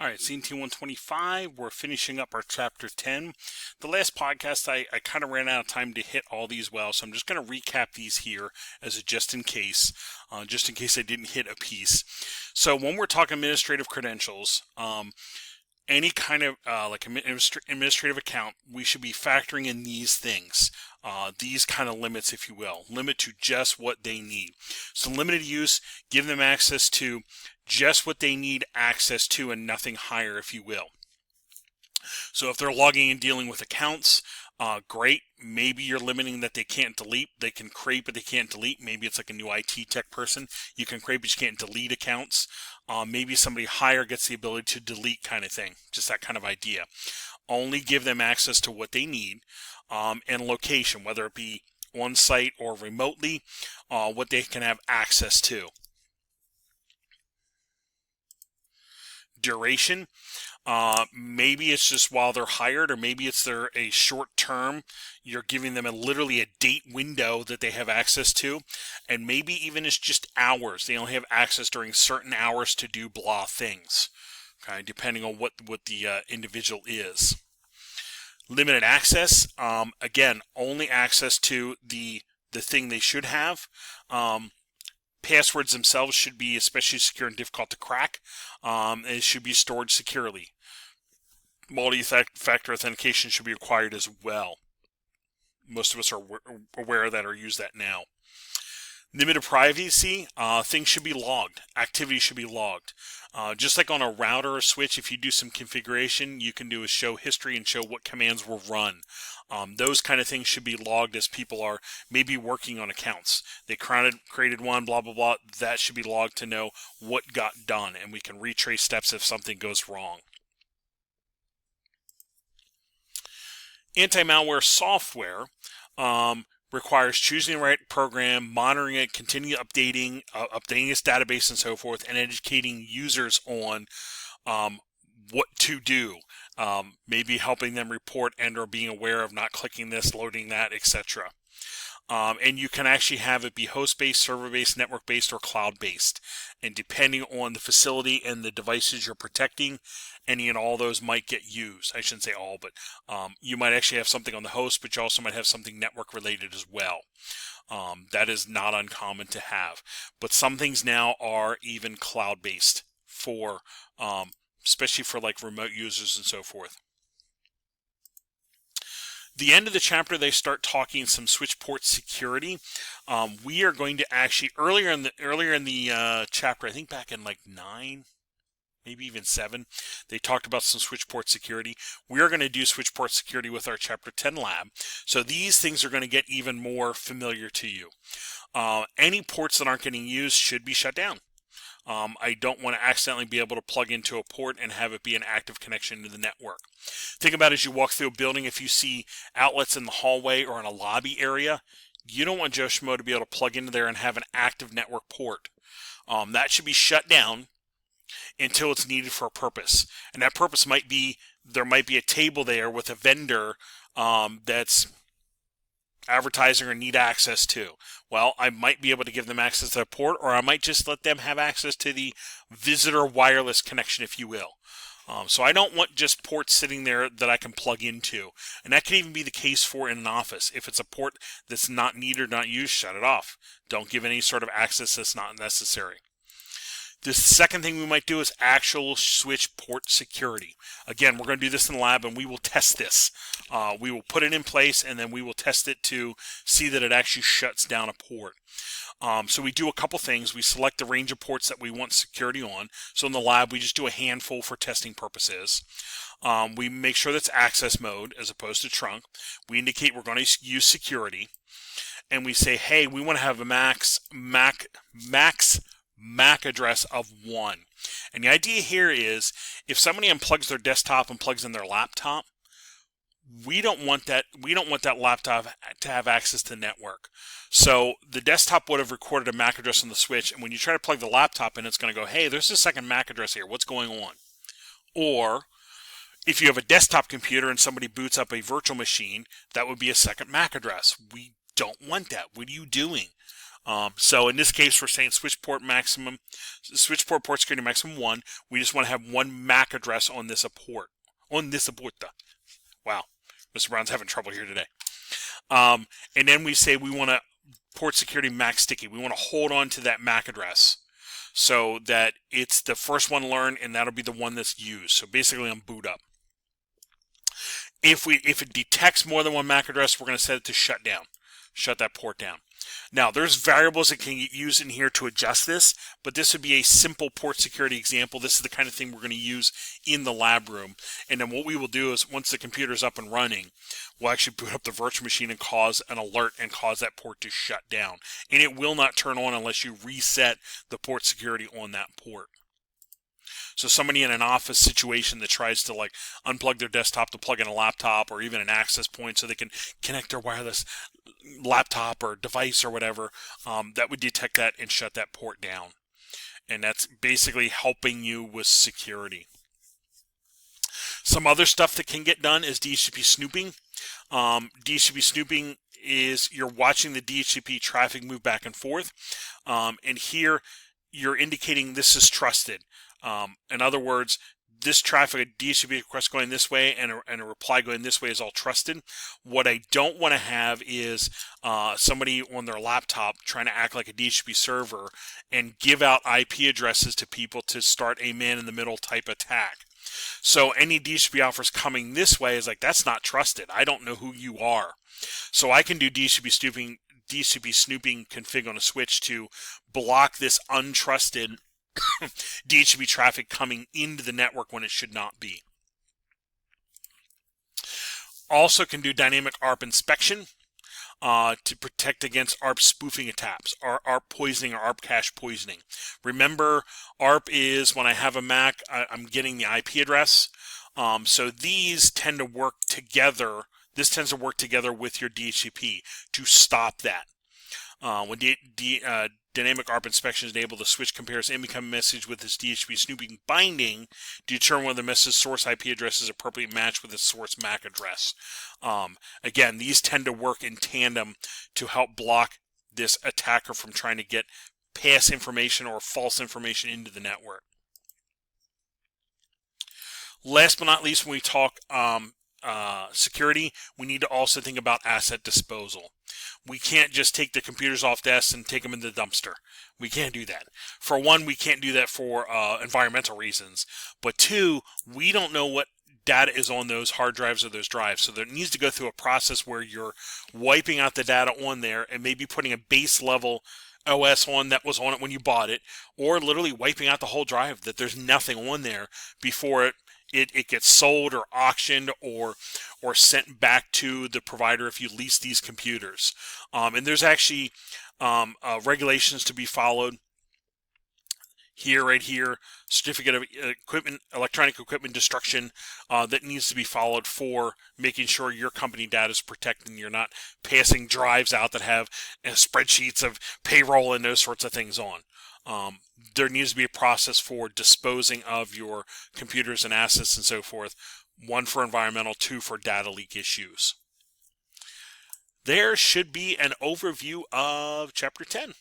All right, CNT125, we're finishing up our Chapter 10. The last podcast, I kind of ran out of time to hit all these well, so I'm just going to recap these here as a just in case I didn't hit a piece. So when we're talking administrative credentials, any kind of administrative account, we should be factoring in these things, these kind of limits, if you will. Limit to just what they need. So limited use, give them access to just what they need access to and nothing higher, if you will. So if they're logging and dealing with accounts, great. Maybe you're limiting that they can't delete. They can create, but they can't delete. Maybe it's like a new IT tech person. You can create, but you can't delete accounts. Maybe somebody higher gets the ability to delete kind of thing. Just that kind of idea. Only give them access to what they need and location, whether it be on site or remotely, what they can have access to. Duration. Maybe it's just while they're hired, or maybe it's a short term. You're giving them literally a date window that they have access to, and maybe even it's just hours. They only have access during certain hours to do blah things. Okay, depending on what the individual is. Limited access. Again, only access to the thing they should have. Passwords themselves should be especially secure and difficult to crack. It should be stored securely. Multi-factor authentication should be required as well. Most of us are aware of that or use that now. Limited privacy, things should be logged. Activity should be logged. Just like on a router or switch, if you do some configuration, you can do a show history and show what commands were run. Those kind of things should be logged as people are maybe working on accounts. They created one, blah, blah, blah. That should be logged to know what got done, and we can retrace steps if something goes wrong. Anti-malware software requires choosing the right program, monitoring it, continue updating its database and so forth, and educating users on what to do. Maybe helping them report and or being aware of not clicking this, loading that, etc. And you can actually have it be host-based, server-based, network-based, or cloud-based. And depending on the facility and the devices you're protecting, any and all those might get used. I shouldn't say all, but you might actually have something on the host, but you also might have something network-related as well. That is not uncommon to have. But some things now are even cloud-based for, especially for like remote users and so forth. The end of the chapter, they start talking some switch port security. We are going to actually earlier in the chapter, I think back in like 9, maybe even 7, they talked about some switch port security. We are going to do switch port security with our Chapter 10 lab. So these things are going to get even more familiar to you. Any ports that aren't getting used should be shut down. I don't want to accidentally be able to plug into a port and have it be an active connection to the network. Think about it as you walk through a building, if you see outlets in the hallway or in a lobby area, you don't want Joe Schmo to be able to plug into there and have an active network port. That should be shut down until it's needed for a purpose. And that purpose might be, there might be a table there with a vendor that's advertising or need access to. Well, I might be able to give them access to the port, or I might just let them have access to the visitor wireless connection, if you will. So I don't want just ports sitting there that I can plug into. And that can even be the case for in an office. If it's a port that's not needed or not used, shut it off. Don't give any sort of access that's not necessary. The second thing we might do is actual switch port security. Again, we're going to do this in the lab and we will test this. We will put it in place and then we will test it to see that it actually shuts down a port. So we do a couple things. We select the range of ports that we want security on. So in the lab, we just do a handful for testing purposes. We make sure that's access mode as opposed to trunk. We indicate we're going to use security. And we say, hey, we want to have a max MAC address of 1. And the idea here is if somebody unplugs their desktop and plugs in their laptop, we don't want that laptop to have access to the network. So the desktop would have recorded a MAC address on the switch, and when you try to plug the laptop in, it's going to go, hey, there's a second MAC address here. What's going on? Or if you have a desktop computer and somebody boots up a virtual machine, that would be a second MAC address. We don't want that. What are you doing? So in this case, we're saying switch port port security maximum 1. We just want to have one MAC address on this port. Wow, Mr. Brown's having trouble here today. And then we say we want to port security max sticky. We want to hold on to that MAC address so that it's the first one learned, and that'll be the one that's used. So basically on boot up. If it detects more than one MAC address, we're going to set it to shut down. Shut that port down. Now, there's variables that can get used in here to adjust this, but this would be a simple port security example. This is the kind of thing we're going to use in the lab room. And then what we will do is once the computer is up and running, we'll actually boot up the virtual machine and cause an alert and cause that port to shut down. And it will not turn on unless you reset the port security on that port. So somebody in an office situation that tries to like unplug their desktop to plug in a laptop or even an access point so they can connect their wireless laptop or device or whatever, that would detect that and shut that port down. And that's basically helping you with security. Some other stuff that can get done is DHCP snooping. DHCP snooping is you're watching the DHCP traffic move back and forth. And here you're indicating this is trusted. In other words, this traffic, a DHCP request going this way and a reply going this way is all trusted. What I don't want to have is somebody on their laptop trying to act like a DHCP server and give out IP addresses to people to start a man-in-the-middle type attack. So any DHCP offers coming this way is like, that's not trusted. I don't know who you are. So I can do DHCP snooping config on a switch to block this untrusted DHCP traffic coming into the network when it should not be. Also can do dynamic ARP inspection to protect against ARP spoofing attacks, or ARP poisoning or ARP cache poisoning. Remember, ARP is when I have a MAC, I'm getting the IP address. So these tend to work together. This tends to work together with your DHCP to stop that. When dynamic ARP inspection is enabled, the switch compares incoming message with its DHCP snooping binding to determine whether the message source IP address is appropriately matched with its source MAC address. Again, these tend to work in tandem to help block this attacker from trying to get pass information or false information into the network. Last but not least, when we talk security, we need to also think about asset disposal. We can't just take the computers off desks and take them in the dumpster. We can't do that. For one, we can't do that for environmental reasons. But two, we don't know what data is on those hard drives or those drives. So there needs to go through a process where you're wiping out the data on there and maybe putting a base level OS on that was on it when you bought it, or literally wiping out the whole drive, that there's nothing on there before it gets sold or auctioned or sent back to the provider if you lease these computers. And there's actually regulations to be followed here, right here, certificate of electronic equipment destruction that needs to be followed for making sure your company data is protected and you're not passing drives out that have spreadsheets of payroll and those sorts of things on. There needs to be a process for disposing of your computers and assets and so forth. One for environmental, two for data leak issues. There should be an overview of Chapter 10.